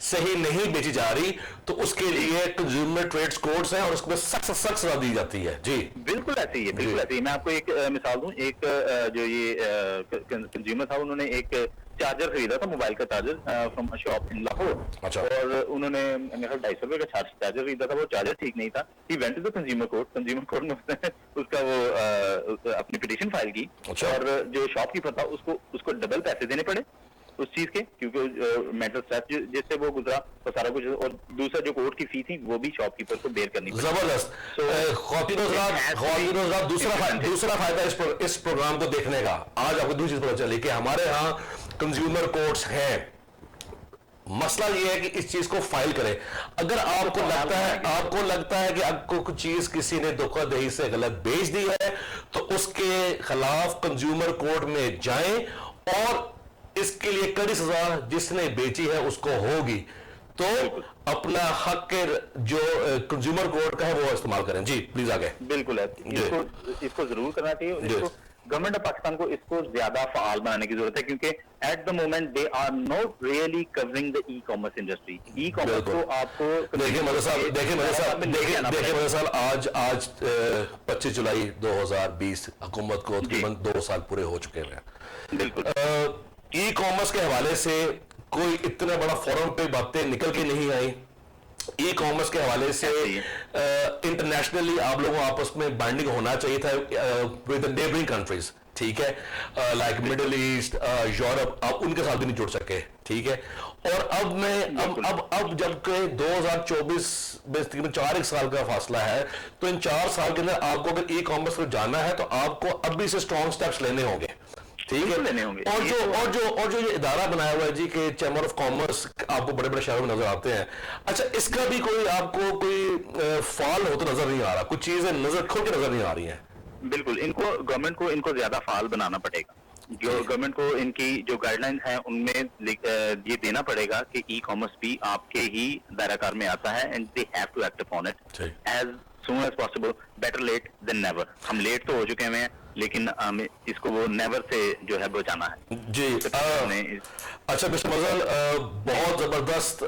सही नहीं बेची जा रही तो उसके लिए कंज्यूमर ट्रेड्स कोड्स हैं और उसमें सख्त सजा दी जाती है। जी बिल्कुल ऐसे ही है, मैं आपको एक मिसाल दूं। एक जो ये कंज्यूमर था, उन्होंने एक चार्जर खरीदा था, मोबाइल का charger from a shop in Lahore. अच्छा। और उन्होंने मेरे ख्याल 250 रुपए का चार्जर खरीदा था, वो चार्जर ठीक नहीं था। He went to the consumer court में उसने उसका वो अपनी पिटीशन फाइल की। अच्छा। और जो शॉपकीपर था उसको डबल पैसे देने पड़े उस चीज के, क्योंकि मेंटल स्ट्रेस जिससे वो गुजरा और सारा कुछ, और दूसरा जो कोर्ट की फी थी वो भी शॉपकीपर को बेयर करनी पड़ी। जबरदस्त। ख्वातीन हज़रात, दूसरा फायदा इस प्रोग्राम को देखने का, आज आपको दूसरी चीज पता चली कि हमारे यहाँ कंज्यूमर कोर्ट्स हैं। मसला ये है कि इस चीज को फाइल करें। अगर आपको लगता है कि आपको कुछ चीज किसी ने धोखाधड़ी से गलत बेच दी है, तो उसके खिलाफ कंज्यूमर कोर्ट में जाएं और इसके लिए कड़ी सजा जिसने बेची है उसको होगी। तो अपना हक के जो कंज्यूमर कोर्ट का है वो इस्तेमाल करें। जी प्लीज आगे। बिल्कुल है, इसको जरूर करना चाहिए। इसको गवर्नमेंट ऑफ पाकिस्तान को इसको ज्यादा फाल बनाने की जरूरत है, क्योंकि at the moment they are not really covering the e-commerce industry. E-commerce को आपको देखिए मदर साहब, आज 25 जुलाई 2020 हुकूमत को तकरीबन 2 साल पूरे हो चुके हैं। बिल्कुल ई कॉमर्स के हवाले से कोई इतना बड़ा फोरम पे बातें निकल के नहीं आई। ई कॉमर्स के हवाले से इंटरनेशनली आप लोगों आपस में बाइंडिंग होना चाहिए था विद नेबरिंग कंट्रीज, ठीक है, लाइक मिडिल ईस्ट, यूरोप, आप उनके साथ भी नहीं जुड़ सके, ठीक है। और अब जबकि 2024 में तकरीबन 4 साल का फासला है, तो इन 4 साल के अंदर आपको अगर ई कॉमर्स को जाना है तो आपको अभी से स्ट्रॉन्ग स्टेप्स लेने होंगे, ठीक है। लेने होंगे। और जो ये इदारा बनाया हुआ है जी के चैम्बर ऑफ कॉमर्स, आपको बड़े बड़े शहरों में नजर आते हैं। अच्छा, इसका भी कोई आपको कोई फॉल होता नजर नहीं आ रहा, कुछ चीजें नजर खुल के नजर नहीं आ रही हैं। बिल्कुल, गवर्नमेंट को इनको ज्यादा फाल बनाना पड़ेगा। जो गवर्नमेंट को इनकी जो गाइडलाइंस हैं उनमें ये देना पड़ेगा कि ई कॉमर्स भी आपके ही दायराकार में आता है, and they have to act upon it as soon as possible. Better late than never. हम लेट तो हो चुके हैं, लेकिन इसको वो नेवर से जो है बचाना है जी। अच्छा मिस्टर मजल, बहुत जबरदस्त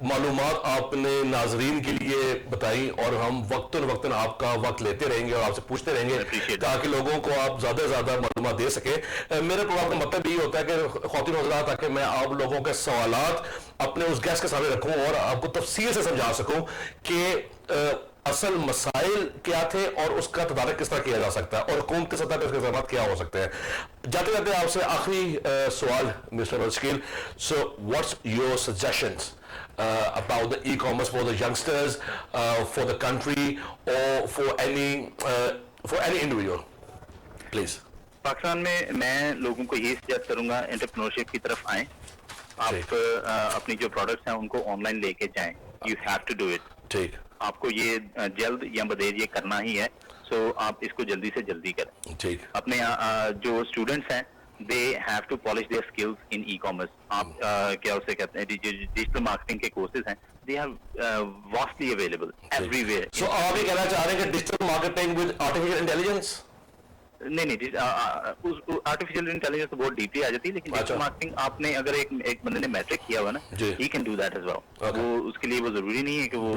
मालूमात आपने नाजरीन के लिए बताई, और हम वक्तन आपका वक्त लेते रहेंगे और आपसे पूछते रहेंगे ताकि लोगों को आप ज्यादा से ज्यादा मालूमात दे सके। मेरे प्रोग्राम का मतलब ये होता है कि ख्वातीन हज़रात, ताकि मैं आप लोगों के सवालात अपने उस गेस्ट के सामने रखूं और आपको तफसील से समझा सकूं कि असल मसाइल क्या थे और उसका तदारक किस तरह किया जा सकता है और हुकूमती सतह पर उसके इक़दाम क्या हो सकते हैं। जाते जाते आपसे आखिरी सवाल mister Shakeel, so what's your suggestions about the e-commerce for the youngsters, for the country, or for any individual, please? Pakistan में मैं लोगों को ये सजेस्ट करूंगा एंटरप्रेन्योरशिप की तरफ आएं। आप अपनी जो प्रोडक्ट्स हैं उनको ऑनलाइन लेके जाएं। You have to do it. ठीक, आपको ये जल्द या बदेर ये करना ही है, सो आप इसको जल्दी से जल्दी करें। ठीक। अपने जो स्टूडेंट्स हैं they have to polish their skills in e-commerce. आप क्या उसे कहते हैं, डिजिटल मार्केटिंग के कोर्सेज हैं, they are vastly available everywhere. So आप ये कहना चाह रहे हैं कि digital marketing with artificial intelligence? नहीं, आर्टिफिशियल इंटेलिजेंस तो बहुत डीपली आ जाती है, लेकिन डिजिटल मार्केटिंग आपने अगर एक बंदे ने मैट्रिक किया हुआ ना, he can do that as well. वो उसके लिए वो जरूरी नहीं है कि वो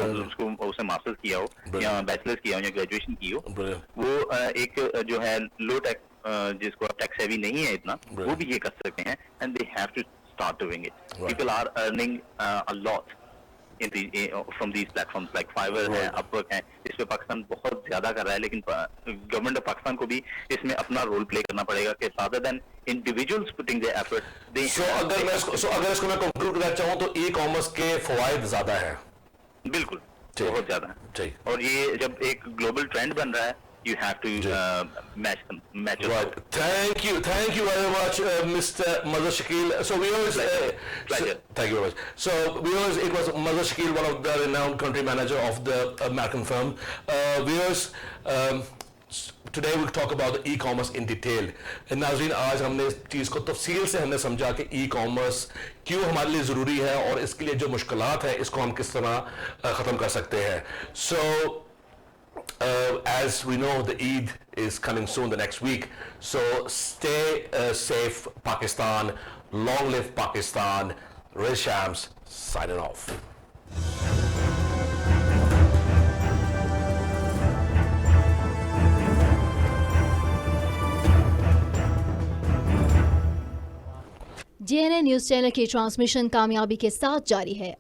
उसने मास्टर्स किया हो या बैचलर्स किया हो या ग्रेजुएशन की हो। वो एक जो है लो टेक, जिसको टेक सेवी नहीं है इतना, वो भी ये कर सकते हैं, and they have to start doing it. People are earning a lot from these platforms like Fiverr है, Upwork है। इस पे पाकिस्तान बहुत ज्यादा कर रहा है, लेकिन गवर्नमेंट ऑफ पाकिस्तान को भी इसमें अपना रोल प्ले करना पड़ेगा कि rather than individuals putting their effort, अगर इसको मैं कंक्लूड करना चाहूँ तो ई कॉमर्स के फवायद ज्यादा है। बिल्कुल, बहुत ज्यादा है। और ये जब एक ग्लोबल ट्रेंड बन रहा है, you have to match them. Right. Thank you very much, Mr. Mazhar Shakil. So viewers, pleasure. Thank you very much. So viewers, it was Mazhar Shakil, one of the renowned country manager of the American firm. Viewers, today we'll talk about the e-commerce in detail. नाज़रीन, आज हमने इस चीज को तफसील से हमने समझा कि e-commerce क्यों हमारे लिए जरूरी है और इसके लिए जो मुश्किलात है इसको हम किस तरह खत्म कर सकते हैं। So as we know, the Eid is coming soon, the next week. So stay safe, Pakistan. Long live Pakistan. Riz Shams signing off. JNN news channel की ट्रांसमिशन कामयाबी के साथ जारी है।